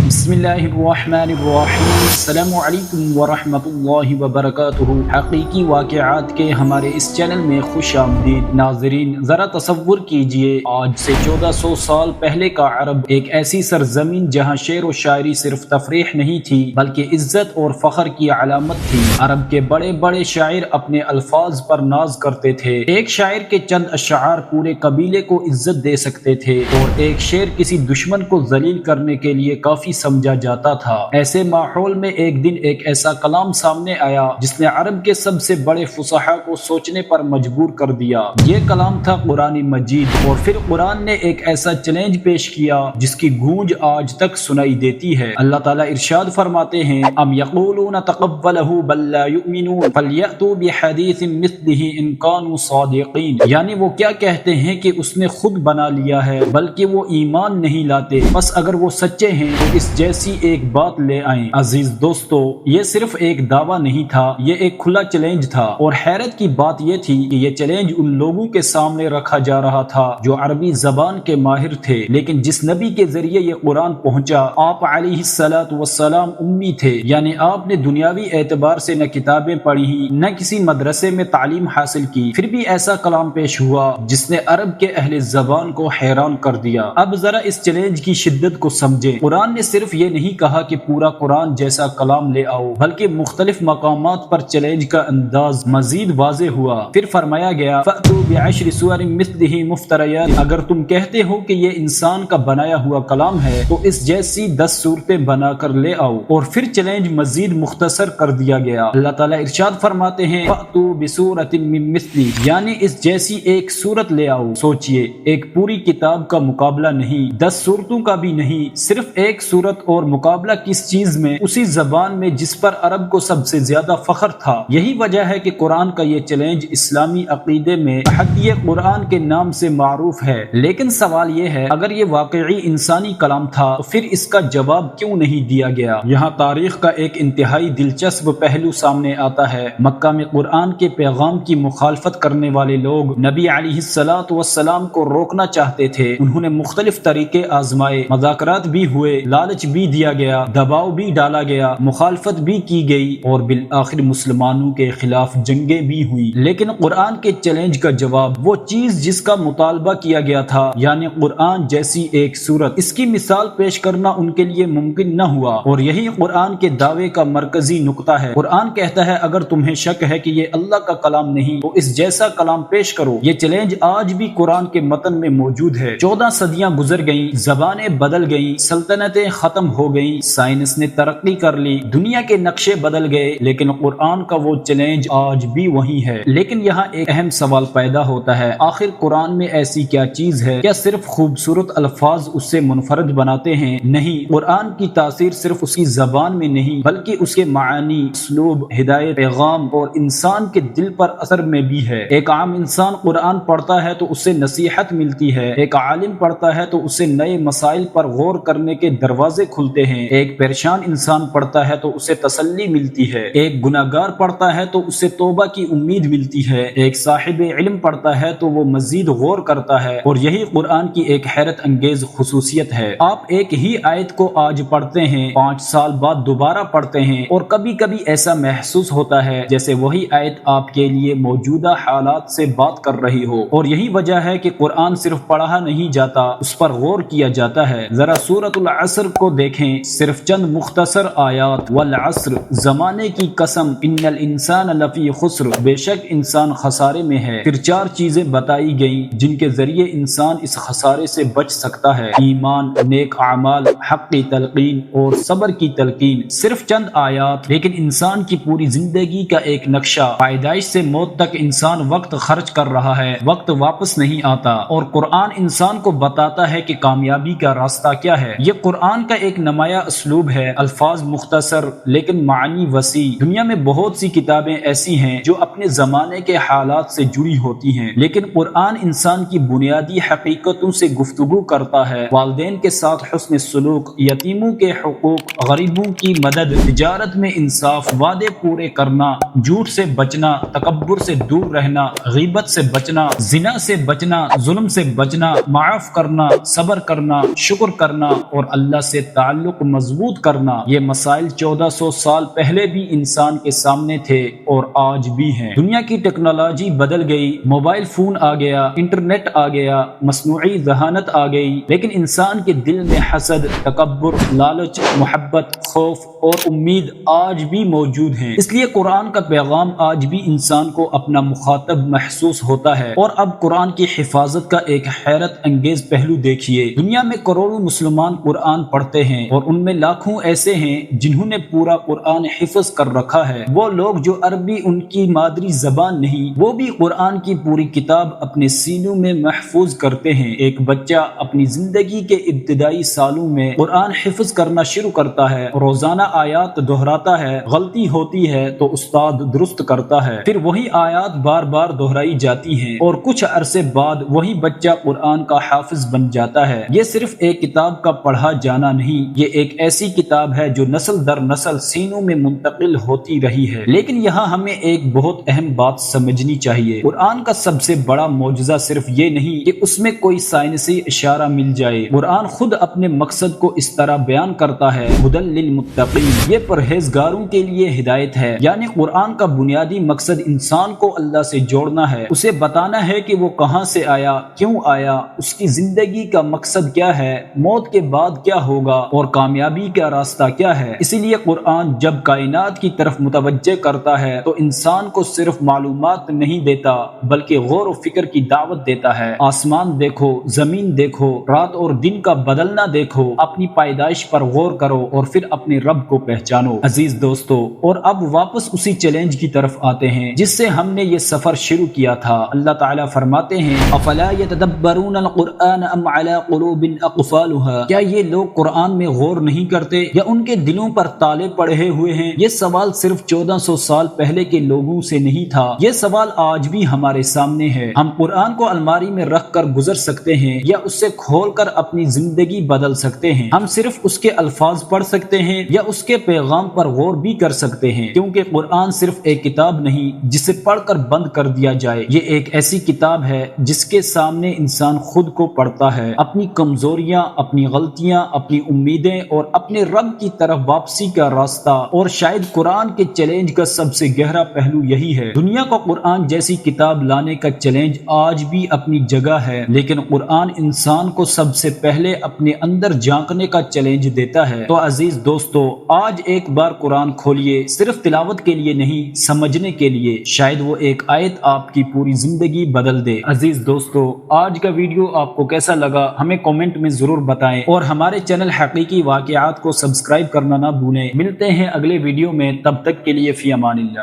بسم اللہ الرحمن الرحیم۔ السلام علیکم ورحمۃ اللہ وبرکاتہ۔ حقیقی واقعات کے ہمارے اس چینل میں خوش آمدید۔ ناظرین، ذرا تصور کیجئے، آج سے 1400 سال پہلے کا عرب ایک ایسی سرزمین جہاں شعر و شاعری صرف تفریح نہیں تھی بلکہ عزت اور فخر کی علامت تھی۔ عرب کے بڑے بڑے شاعر اپنے الفاظ پر ناز کرتے تھے۔ ایک شاعر کے چند اشعار پورے قبیلے کو عزت دے سکتے تھے اور ایک شعر کسی دشمن کو ذلیل کرنے کے لیے کافی سمجھا جاتا تھا۔ ایسے ماحول میں ایک دن ایک ایسا کلام سامنے آیا جس نے عرب کے سب سے بڑے فصحاء کو سوچنے پر مجبور کر دیا۔ یہ کلام تھا قرآن مجید، اور پھر قرآن نے ایک ایسا چیلنج پیش کیا جس کی گونج آج تک سنائی دیتی ہے۔ اللہ تعالیٰ ارشاد فرماتے ہیں، ام یقولون تقبلہ بل لا یؤمنون فلیأتوا بحدیث مثلہ ان کانوا صادقین، یعنی وہ کیا کہتے ہیں کہ اس نے خود بنا لیا ہے بلکہ وہ ایمان نہیں لاتے، بس اگر وہ سچے ہیں تو اس جیسی ایک بات لے آئیں۔ عزیز دوستو، یہ صرف ایک دعویٰ نہیں تھا، یہ ایک کھلا چیلنج تھا، اور حیرت کی بات یہ تھی کہ یہ چیلنج ان لوگوں کے سامنے رکھا جا رہا تھا جو عربی زبان کے ماہر تھے، لیکن جس نبی کے ذریعے یہ قرآن پہنچا آپ علیہ السلام امی تھے، یعنی آپ نے دنیاوی اعتبار سے نہ کتابیں پڑھی نہ کسی مدرسے میں تعلیم حاصل کی، پھر بھی ایسا کلام پیش ہوا جس نے عرب کے اہل زبان کو حیران کر دیا۔ اب ذرا اس چیلنج کی شدت کو سمجھیں۔ قرآن نے صرف یہ نہیں کہا کہ پورا قرآن جیسا کلام لے آؤ، بلکہ مختلف مقامات پر چیلنج کا انداز مزید واضح ہوا۔ پھر فرمایا گیا، فَأْتُوا بِعَشْرِ سُوَرٍ مِثْلِهِ مُفْتَرَيَاتٍ، اگر تم کہتے ہو کہ یہ انسان کا بنایا ہوا کلام ہے تو اس جیسی 10 صورتیں بنا کر لے آؤ، اور پھر چیلنج مزید مختصر کر دیا گیا۔ اللہ تعالیٰ ارشاد فرماتے ہیں، فَأْتُوا بِسُورَةٍ مِّن مِثْلِهِ، یعنی اس جیسی ایک صورت لے آؤ۔ سوچئے، ایک پوری کتاب کا مقابلہ نہیں، 10 صورتوں کا بھی نہیں، صرف ایک صورت، اور مقابلہ کس چیز میں؟ اسی زبان میں جس پر عرب کو سب سے زیادہ فخر تھا۔ یہی وجہ ہے کہ قرآن کا یہ چیلنج اسلامی عقیدے میں تحدی قرآن کے نام سے معروف ہے۔ لیکن سوال یہ ہے، اگر یہ واقعی انسانی کلام تھا تو پھر اس کا جواب کیوں نہیں دیا گیا؟ یہاں تاریخ کا ایک انتہائی دلچسپ پہلو سامنے آتا ہے۔ مکہ میں قرآن کے پیغام کی مخالفت کرنے والے لوگ نبی علیہ السلام کو روکنا چاہتے تھے۔ انہوں نے مختلف طریقے آزمائے، مذاکرات بھی ہوئے، لالچ بھی دیا گیا، دباؤ بھی ڈالا گیا، مخالفت بھی کی گئی، اور بالآخر مسلمانوں کے خلاف جنگیں بھی ہوئی۔ لیکن قرآن کے چیلنج کا جواب، وہ چیز جس کا مطالبہ کیا گیا تھا، یعنی قرآن جیسی ایک صورت، اس کی مثال پیش کرنا ان کے لیے ممکن نہ ہوا، اور یہی قرآن کے دعوے کا مرکزی نقطہ ہے۔ قرآن کہتا ہے، اگر تمہیں شک ہے کہ یہ اللہ کا کلام نہیں تو اس جیسا کلام پیش کرو۔ یہ چیلنج آج بھی قرآن کے متن میں موجود ہے۔ 14 صدیاں گزر گئیں، زبانیں بدل گئیں، سلطنتیں ختم ہو گئیں، سائنس نے ترقی کر لی، دنیا کے نقشے بدل گئے، لیکن قرآن کا وہ چیلنج آج بھی وہی ہے۔ لیکن یہاں ایک اہم سوال پیدا ہوتا ہے، آخر قرآن میں ایسی کیا چیز ہے؟ کیا صرف خوبصورت الفاظ اس سے منفرد بناتے ہیں؟ نہیں، قرآن کی تاثیر صرف اس کی زبان میں نہیں بلکہ اس کے معانی، اسلوب، ہدایت، پیغام اور انسان کے دل پر اثر میں بھی ہے۔ ایک عام انسان قرآن پڑھتا ہے تو اس سے نصیحت ملتی ہے، ایک عالم پڑھتا ہے تو اسے نئے مسائل پر غور کرنے کے دروازے کھلتے ہیں، ایک پریشان انسان پڑھتا ہے تو اسے تسلی ملتی ہے، ایک گناہگار پڑھتا ہے تو اسے توبہ کی امید ملتی ہے، ایک صاحب علم پڑھتا ہے تو وہ مزید غور کرتا ہے، اور یہی قرآن کی ایک حیرت انگیز خصوصیت ہے۔ آپ ایک ہی آیت کو آج پڑھتے ہیں، 5 سال بعد دوبارہ پڑھتے ہیں، اور کبھی کبھی ایسا محسوس ہوتا ہے جیسے وہی آیت آپ کے لیے موجودہ حالات سے بات کر رہی ہو، اور یہی وجہ ہے کہ قرآن صرف پڑھا نہیں جاتا، اس پر غور کیا جاتا ہے۔ ذرا سورۃ العصر کو دیکھیں، صرف چند مختصر آیات، والعصر، زمانے کی قسم، ان الانسان لفی خسر، بے شک انسان خسارے میں ہے۔ پھر 4 چیزیں بتائی گئیں جن کے ذریعے انسان اس خسارے سے بچ سکتا ہے، ایمان، نیک اعمال، حق کی تلقین اور صبر کی تلقین۔ صرف چند آیات، لیکن انسان کی پوری زندگی کا ایک نقشہ۔ پیدائش سے موت تک انسان وقت خرچ کر رہا ہے، وقت واپس نہیں آتا، اور قرآن انسان کو بتاتا ہے کہ کامیابی کا راستہ کیا ہے۔ یہ قرآن کا ایک نمایاں اسلوب ہے، الفاظ مختصر لیکن معنی وسیع۔ دنیا میں بہت سی کتابیں ایسی ہیں جو اپنے زمانے کے حالات سے جڑی ہوتی ہیں، لیکن قرآن انسان کی بنیادی حقیقتوں سے گفتگو کرتا ہے۔ والدین کے ساتھ حسن سلوک، یتیموں کے حقوق، غریبوں کی مدد، تجارت میں انصاف، وعدے پورے کرنا، جھوٹ سے بچنا، تکبر سے دور رہنا، غیبت سے بچنا، زنا سے بچنا، ظلم سے بچنا، معاف کرنا، صبر کرنا، شکر کرنا اور اللہ سے سے تعلق مضبوط کرنا، یہ مسائل 1400 سال پہلے بھی انسان کے سامنے تھے اور آج بھی ہیں۔ دنیا کی ٹیکنالوجی بدل گئی، موبائل فون آ گیا، انٹرنیٹ آ گیا، مصنوعی ذہانت آ گئی، لیکن انسان کے دل میں حسد، تکبر، لالچ، محبت، خوف اور امید آج بھی موجود ہیں۔ اس لیے قرآن کا پیغام آج بھی انسان کو اپنا مخاطب محسوس ہوتا ہے۔ اور اب قرآن کی حفاظت کا ایک حیرت انگیز پہلو دیکھیے۔ دنیا میں کروڑوں مسلمان قرآن پڑھتے ہیں اور ان میں لاکھوں ایسے ہیں جنہوں نے پورا قرآن حفظ کر رکھا ہے۔ وہ لوگ جو عربی ان کی مادری زبان نہیں، وہ بھی قرآن کی پوری کتاب اپنے سینوں میں محفوظ کرتے ہیں۔ ایک بچہ اپنی زندگی کے ابتدائی سالوں میں قرآن حفظ کرنا شروع کرتا ہے، روزانہ آیات دہراتا ہے، غلطی ہوتی ہے تو استاد درست کرتا ہے، پھر وہی آیات بار بار دہرائی جاتی ہیں اور کچھ عرصے بعد وہی بچہ قرآن کا حافظ بن جاتا ہے۔ یہ صرف ایک کتاب کا پڑھا جانا نہیں، یہ ایک ایسی کتاب ہے جو نسل در نسل سینوں میں منتقل ہوتی رہی ہے۔ لیکن یہاں ہمیں ایک بہت اہم بات سمجھنی چاہیے۔ قرآن کا سب سے بڑا معجزہ صرف یہ نہیں کہ اس میں کوئی سائنسی اشارہ مل جائے۔ قرآن خود اپنے مقصد کو اس طرح بیان کرتا ہے، ھدی للمتقین، یہ پرہیزگاروں کے لیے ہدایت ہے۔ یعنی قرآن کا بنیادی مقصد انسان کو اللہ سے جوڑنا ہے، اسے بتانا ہے کہ وہ کہاں سے آیا، کیوں آیا، اس کی زندگی کا مقصد کیا ہے، موت کے بعد کیا ہوگا اور کامیابی کا راستہ کیا ہے۔ اسی لیے قرآن جب کائنات کی طرف متوجہ کرتا ہے تو انسان کو صرف معلومات نہیں دیتا بلکہ غور و فکر کی دعوت دیتا ہے۔ آسمان دیکھو، زمین دیکھو، رات اور دن کا بدلنا دیکھو، اپنی پیدائش پر غور کرو اور پھر اپنے رب کو پہچانو۔ عزیز دوستو، اور اب واپس اسی چیلنج کی طرف آتے ہیں جس سے ہم نے یہ سفر شروع کیا تھا۔ اللہ تعالیٰ فرماتے ہیں افلا يتدبرون القرآن ام على قلوب اقفالها، کیا یہ لوگ قرآن میں غور نہیں کرتے یا ان کے دلوں پر تالے پڑے ہوئے ہیں؟ یہ سوال صرف 1400 سال پہلے کے لوگوں سے نہیں تھا، یہ سوال آج بھی ہمارے سامنے ہے۔ ہم قرآن کو الماری میں رکھ کر گزر سکتے ہیں یا اس سے کھول کر اپنی زندگی بدل سکتے ہیں۔ ہم صرف اس کے الفاظ پڑھ سکتے ہیں یا اس کے پیغام پر غور بھی کر سکتے ہیں، کیونکہ قرآن صرف ایک کتاب نہیں جسے پڑھ کر بند کر دیا جائے، یہ ایک ایسی کتاب ہے جس کے سامنے انسان خود کو پڑھتا ہے، اپنی کمزوریاں، اپنی غلطیاں، اپنی امیدیں اور اپنے رب کی طرف واپسی کا راستہ۔ اور شاید قرآن کے چیلنج کا سب سے گہرا پہلو یہی ہے۔ دنیا کو قرآن جیسی کتاب لانے کا چیلنج آج بھی اپنی جگہ ہے، لیکن قرآن انسان کو سب سے پہلے اپنے اندر جھانکنے کا چیلنج دیتا ہے۔ تو عزیز دوستو، آج ایک بار قرآن کھولیے، صرف تلاوت کے لیے نہیں، سمجھنے کے لیے، شاید وہ ایک آیت آپ کی پوری زندگی بدل دے۔ عزیز دوستو، آج کا ویڈیو آپ کو کیسا لگا ہمیں کامنٹ میں ضرور بتائیں اور ہمارے چینل حقیقی واقعات کو سبسکرائب کرنا نہ بھولیں۔ ملتے ہیں اگلے ویڈیو میں، تب تک کے لیے فی امان اللہ۔